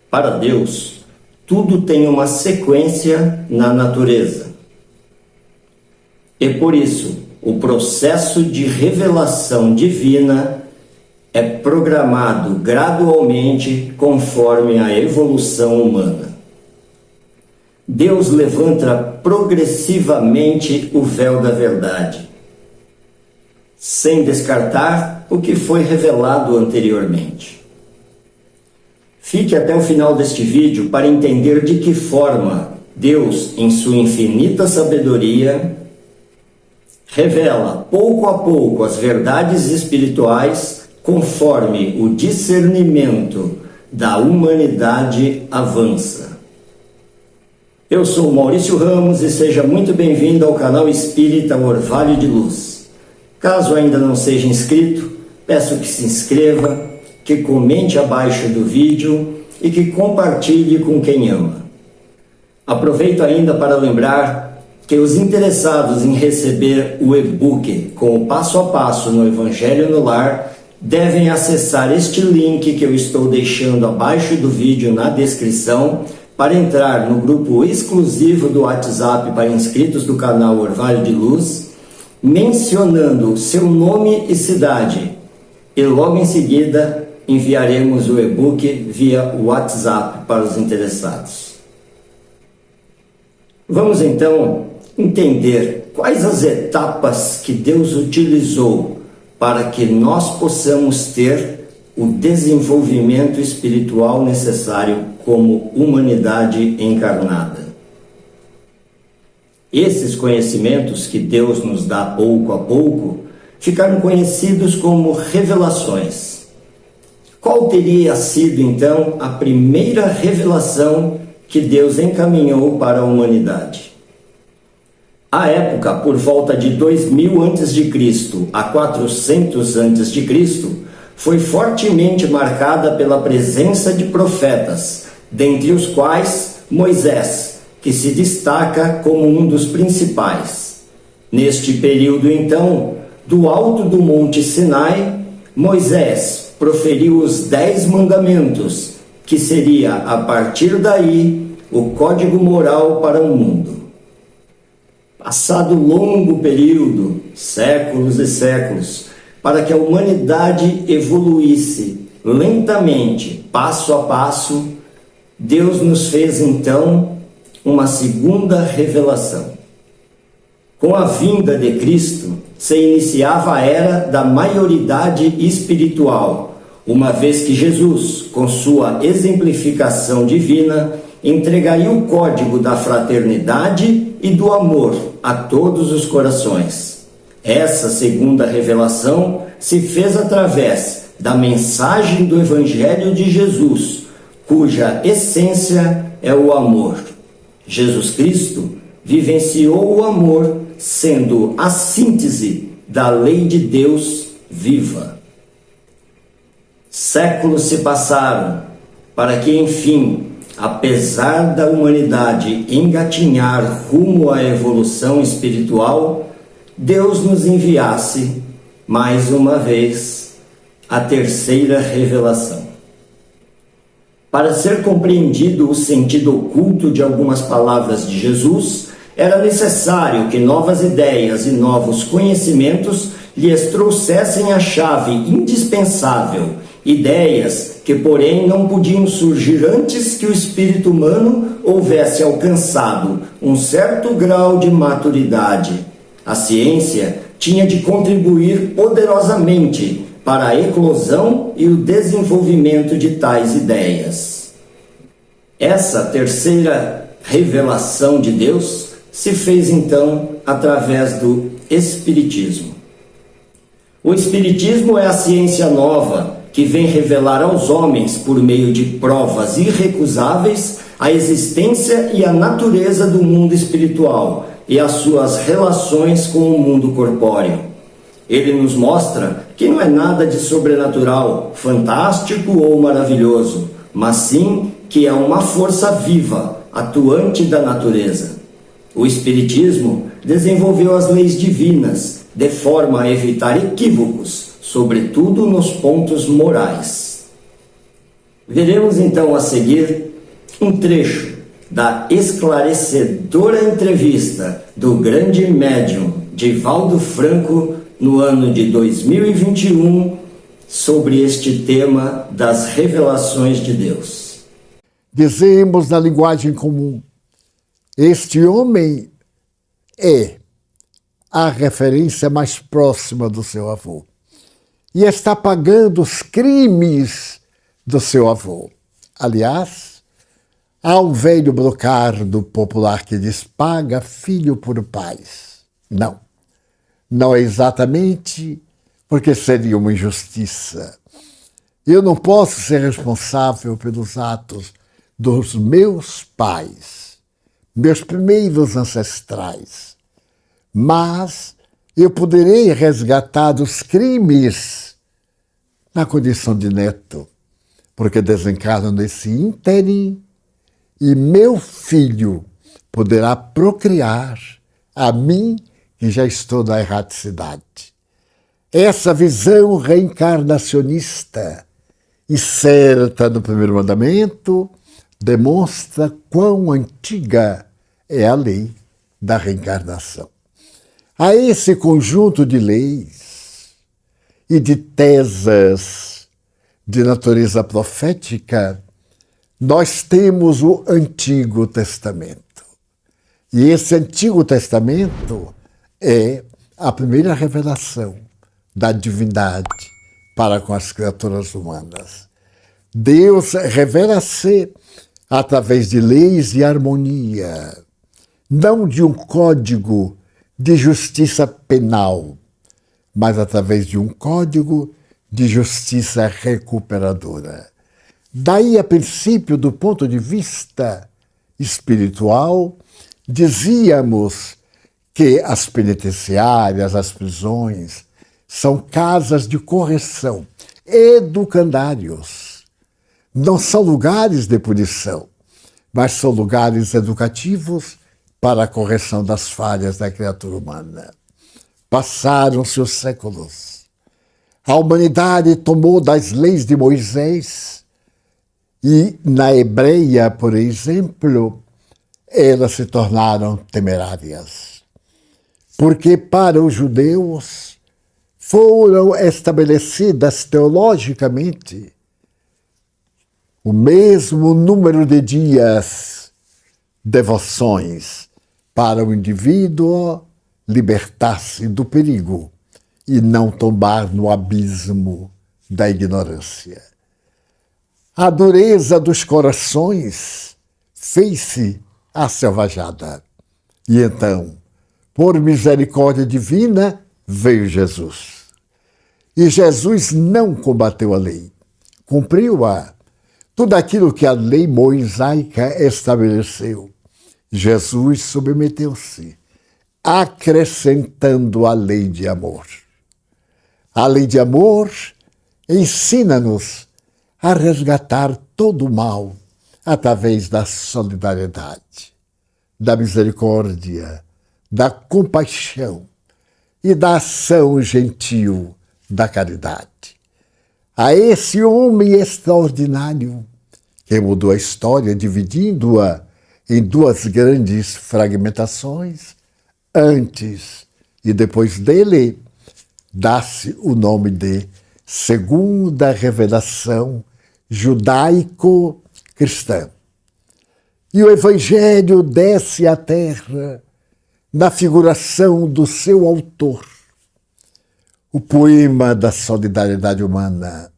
Para Deus, tudo tem uma sequência na natureza. E por isso, o processo de revelação divina é programado gradualmente conforme a evolução humana. Deus levanta progressivamente o véu da verdade, sem descartar o que foi revelado anteriormente. Fique até o final deste vídeo para entender de que forma Deus, em sua infinita sabedoria, revela pouco a pouco as verdades espirituais conforme o discernimento da humanidade avança. Eu sou Maurício Ramos e seja muito bem-vindo ao canal Espírita Orvalho de Luz. Caso ainda não seja inscrito, peço que se inscreva, que comente abaixo do vídeo e que compartilhe com quem ama. Aproveito ainda para lembrar que os interessados em receber o e-book com o passo a passo no Evangelho no Lar devem acessar este link que eu estou deixando abaixo do vídeo na descrição para entrar no grupo exclusivo do WhatsApp para inscritos do canal Orvalho de Luz, mencionando seu nome e cidade, e logo em seguida enviaremos o e-book via WhatsApp para os interessados. Vamos então entender quais as etapas que Deus utilizou para que nós possamos ter o desenvolvimento espiritual necessário como humanidade encarnada. Esses conhecimentos que Deus nos dá pouco a pouco ficaram conhecidos como revelações. Qual teria sido então a primeira revelação que Deus encaminhou para a humanidade? À época, por volta de 2000 a.C. a 400 a.C., foi fortemente marcada pela presença de profetas, dentre os quais Moisés, que se destaca como um dos principais. Neste período, então, do alto do Monte Sinai, Moisés proferiu os 10 mandamentos, que seria, a partir daí, o código moral para o mundo. Passado longo período, séculos e séculos, para que a humanidade evoluísse lentamente, passo a passo, Deus nos fez então uma segunda revelação. Com a vinda de Cristo, se iniciava a era da maioridade espiritual, uma vez que Jesus, com sua exemplificação divina, entregaria o código da fraternidade e do amor a todos os corações. Essa segunda revelação se fez através da mensagem do Evangelho de Jesus, cuja essência é o amor. Jesus Cristo vivenciou o amor, sendo a síntese da lei de Deus viva. Séculos se passaram para que, enfim, apesar da humanidade engatinhar rumo à evolução espiritual, Deus nos enviasse, mais uma vez, a terceira revelação. Para ser compreendido o sentido oculto de algumas palavras de Jesus, era necessário que novas ideias e novos conhecimentos lhes trouxessem a chave indispensável, ideias que, porém, não podiam surgir antes que o espírito humano houvesse alcançado um certo grau de maturidade. A ciência tinha de contribuir poderosamente para a eclosão e o desenvolvimento de tais ideias. Essa terceira revelação de Deus se fez então através do Espiritismo. O Espiritismo é a ciência nova que vem revelar aos homens, por meio de provas irrecusáveis, a existência e a natureza do mundo espiritual e as suas relações com o mundo corpóreo. Ele nos mostra que não é nada de sobrenatural, fantástico ou maravilhoso, mas sim que é uma força viva, atuante da natureza. O Espiritismo desenvolveu as leis divinas, de forma a evitar equívocos, sobretudo nos pontos morais. Veremos então a seguir um trecho da esclarecedora entrevista do grande médium Divaldo Franco no ano de 2021 sobre este tema das revelações de Deus. Dizemos na linguagem comum, este homem é a referência mais próxima do seu avô e está pagando os crimes do seu avô. Aliás, há um velho brocardo popular que diz: paga filho por pais. Não é exatamente, porque seria uma injustiça. Eu não posso ser responsável pelos atos dos meus pais, meus primeiros ancestrais, mas eu poderei resgatar os crimes na condição de neto, porque desencarno nesse ínterim, e meu filho poderá procriar a mim, que já estou na erraticidade. Essa visão reencarnacionista e certa no primeiro mandamento demonstra quão antiga é a lei da reencarnação. A esse conjunto de leis e de tesas de natureza profética, nós temos o Antigo Testamento. E esse Antigo Testamento é a primeira revelação da divindade para com as criaturas humanas. Deus revela-se através de leis de harmonia, não de um código de justiça penal, mas através de um código de justiça recuperadora. Daí, a princípio, do ponto de vista espiritual, dizíamos que as penitenciárias, as prisões, são casas de correção, educandários. Não são lugares de punição, mas são lugares educativos para a correção das falhas da criatura humana. Passaram-se os séculos. A humanidade tomou das leis de Moisés e, na hebreia, por exemplo, elas se tornaram temerárias. Porque para os judeus foram estabelecidas teologicamente o mesmo número de dias, devoções, para o indivíduo libertar-se do perigo e não tombar no abismo da ignorância. A dureza dos corações fez-se aselvajada. E então, por misericórdia divina, veio Jesus. E Jesus não combateu a lei, cumpriu-a. Tudo aquilo que a lei mosaica estabeleceu, Jesus submeteu-se, acrescentando a lei de amor. A lei de amor ensina-nos a resgatar todo o mal através da solidariedade, da misericórdia, da compaixão e da ação gentil da caridade. A esse homem extraordinário que mudou a história, dividindo-a em duas grandes fragmentações, antes e depois dele, dá-se o nome de Segunda Revelação Judaico-Cristã. E o Evangelho desce à terra na figuração do seu autor, o poema da solidariedade humana,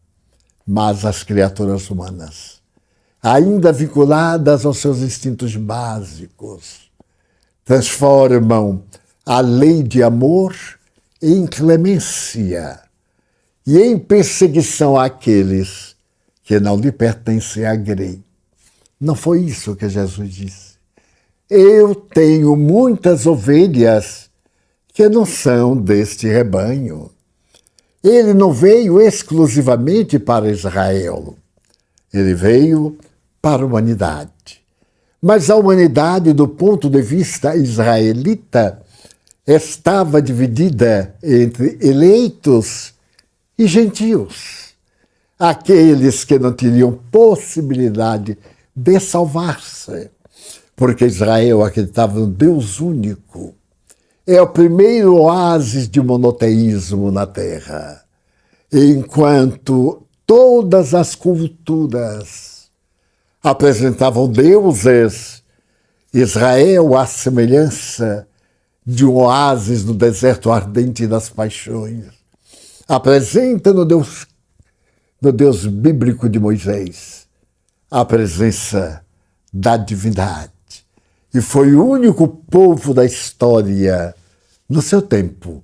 mas as criaturas humanas, ainda vinculadas aos seus instintos básicos, transformam a lei de amor em clemência e em perseguição àqueles que não lhe pertencem à grei. Não foi isso que Jesus disse. Eu tenho muitas ovelhas que não são deste rebanho. Ele não veio exclusivamente para Israel. Ele veio para a humanidade. Mas a humanidade, do ponto de vista israelita, estava dividida entre eleitos e gentios. aqueles que não teriam possibilidade de salvar-se, porque Israel acreditava no Deus único. É o primeiro oásis de monoteísmo na Terra, enquanto todas as culturas apresentavam deuses, Israel, à semelhança de um oásis no deserto ardente das paixões, apresenta no Deus bíblico de Moisés a presença da divindade. E foi o único povo da história, no seu tempo,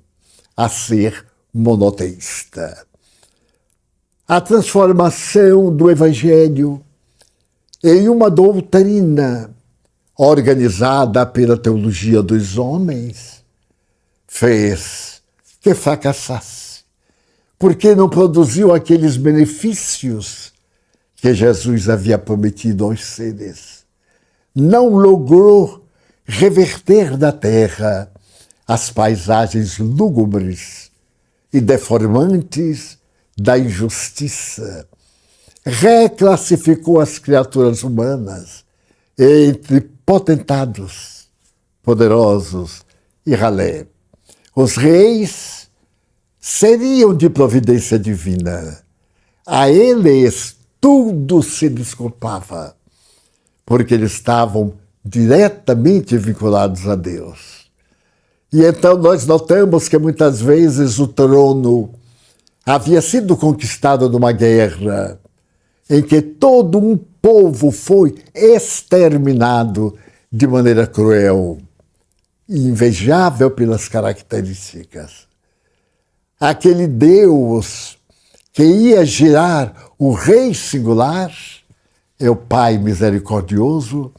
a ser monoteísta. A transformação do Evangelho em uma doutrina organizada pela teologia dos homens fez que fracassasse, porque não produziu aqueles benefícios que Jesus havia prometido aos seres. Não logrou reverter da terra as paisagens lúgubres e deformantes da injustiça. Reclassificou as criaturas humanas entre potentados, poderosos e ralé. Os reis seriam de providência divina. A eles tudo se desculpava, porque eles estavam diretamente vinculados a Deus. E então nós notamos que muitas vezes o trono havia sido conquistado numa guerra em que todo um povo foi exterminado de maneira cruel e invejável pelas características. Aquele Deus que ia gerar o Rei singular é o Pai misericordioso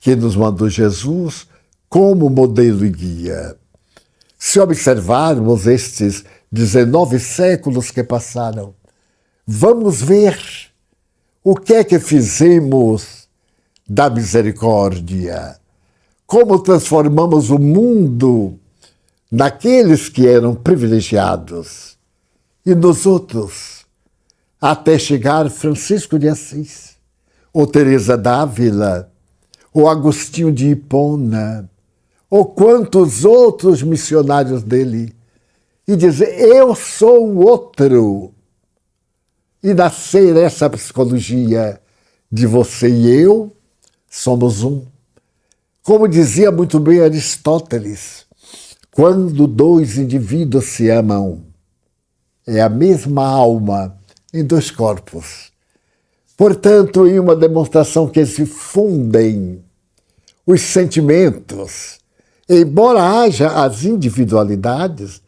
que nos mandou Jesus como modelo e guia. Se observarmos estes 19 séculos que passaram, vamos ver o que é que fizemos da misericórdia, como transformamos o mundo naqueles que eram privilegiados e nos outros, até chegar Francisco de Assis, ou Teresa d'Ávila, ou Agostinho de Hipona, ou quantos outros missionários dele, e dizer, eu sou o outro. E nascer essa psicologia de você e eu somos um. Como dizia muito bem Aristóteles, quando dois indivíduos se amam, é a mesma alma em dois corpos. Portanto, em uma demonstração que se fundem os sentimentos, embora haja as individualidades,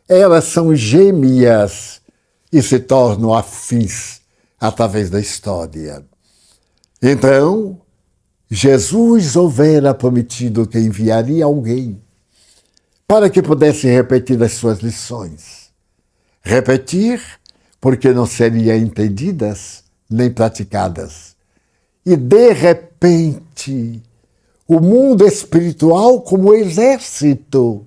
elas são gêmeas e se tornam afins através da história. Então, Jesus houvera prometido que enviaria alguém para que pudesse repetir as suas lições. Repetir porque não seriam entendidas nem praticadas. E, de repente, o mundo espiritual como exército,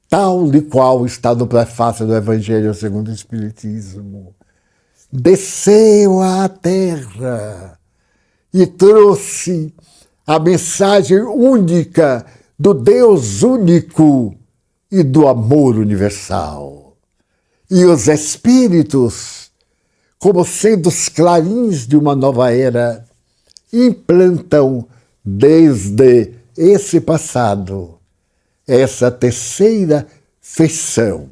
tal e qual está no prefácio do Evangelho segundo o Espiritismo, desceu à terra e trouxe a mensagem única do Deus único e do amor universal. E os espíritos, como sendo os clarins de uma nova era, implantam desde esse passado essa terceira feição,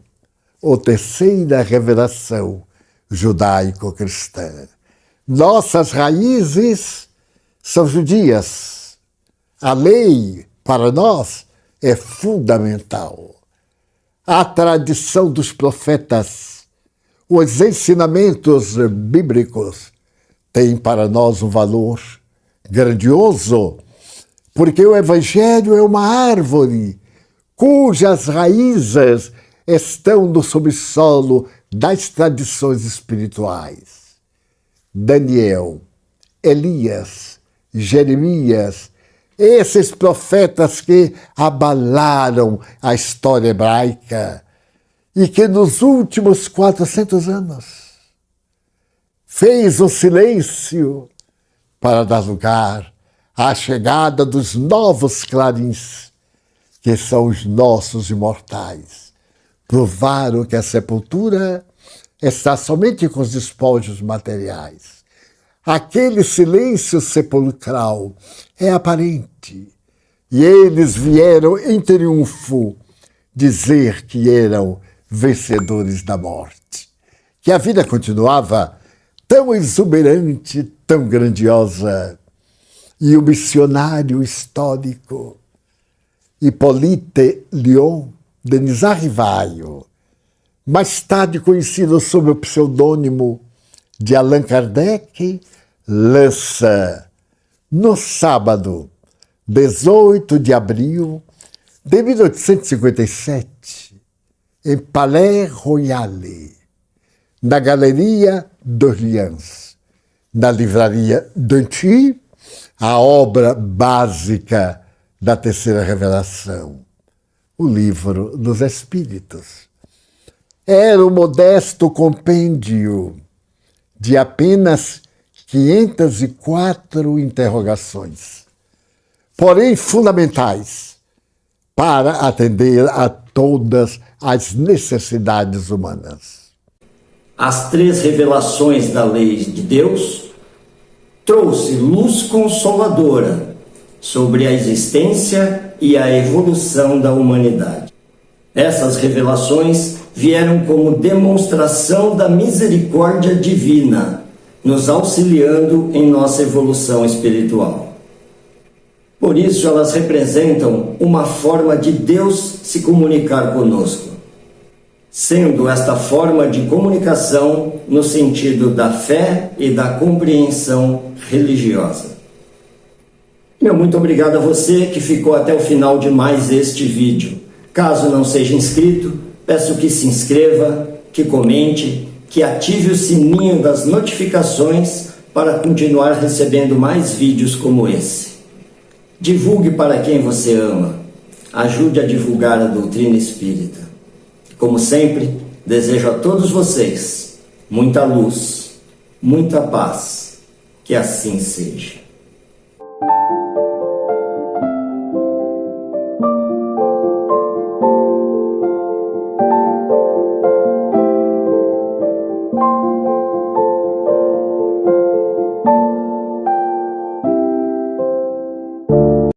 ou terceira revelação judaico-cristã. Nossas raízes são judias. A lei, para nós, é fundamental. A tradição dos profetas, os ensinamentos bíblicos têm para nós um valor grandioso, porque o Evangelho é uma árvore cujas raízes estão no subsolo das tradições espirituais. Daniel, Elias, Jeremias, esses profetas que abalaram a história hebraica e que nos últimos 400 anos fez o silêncio para dar lugar à chegada dos novos clarins, que são os nossos imortais. Provaram que a sepultura está somente com os despojos materiais. Aquele silêncio sepulcral é aparente, e eles vieram em triunfo dizer que eram vencedores da morte, que a vida continuava tão exuberante, tão grandiosa. E o missionário histórico Hippolyte Lyon, Denis Arrivaio, mais tarde conhecido sob o pseudônimo de Allan Kardec, lança no sábado 18 de abril de 1857, em Palais Royal, na Galeria d'Orléans, na livraria Danty, a obra básica da terceira revelação, o Livro dos Espíritos. Era um modesto compêndio de apenas 504 interrogações, porém fundamentais para atender a todas as necessidades humanas. As três revelações da lei de Deus trouxe luz consoladora sobre a existência e a evolução da humanidade. Essas revelações vieram como demonstração da misericórdia divina, nos auxiliando em nossa evolução espiritual. Por isso, elas representam uma forma de Deus se comunicar conosco, sendo esta forma de comunicação no sentido da fé e da compreensão religiosa. Meu muito obrigado a você que ficou até o final de mais este vídeo. Caso não seja inscrito, peço que se inscreva, que comente, que ative o sininho das notificações para continuar recebendo mais vídeos como esse. Divulgue para quem você ama. Ajude a divulgar a doutrina espírita. Como sempre, desejo a todos vocês muita luz, muita paz. Que assim seja.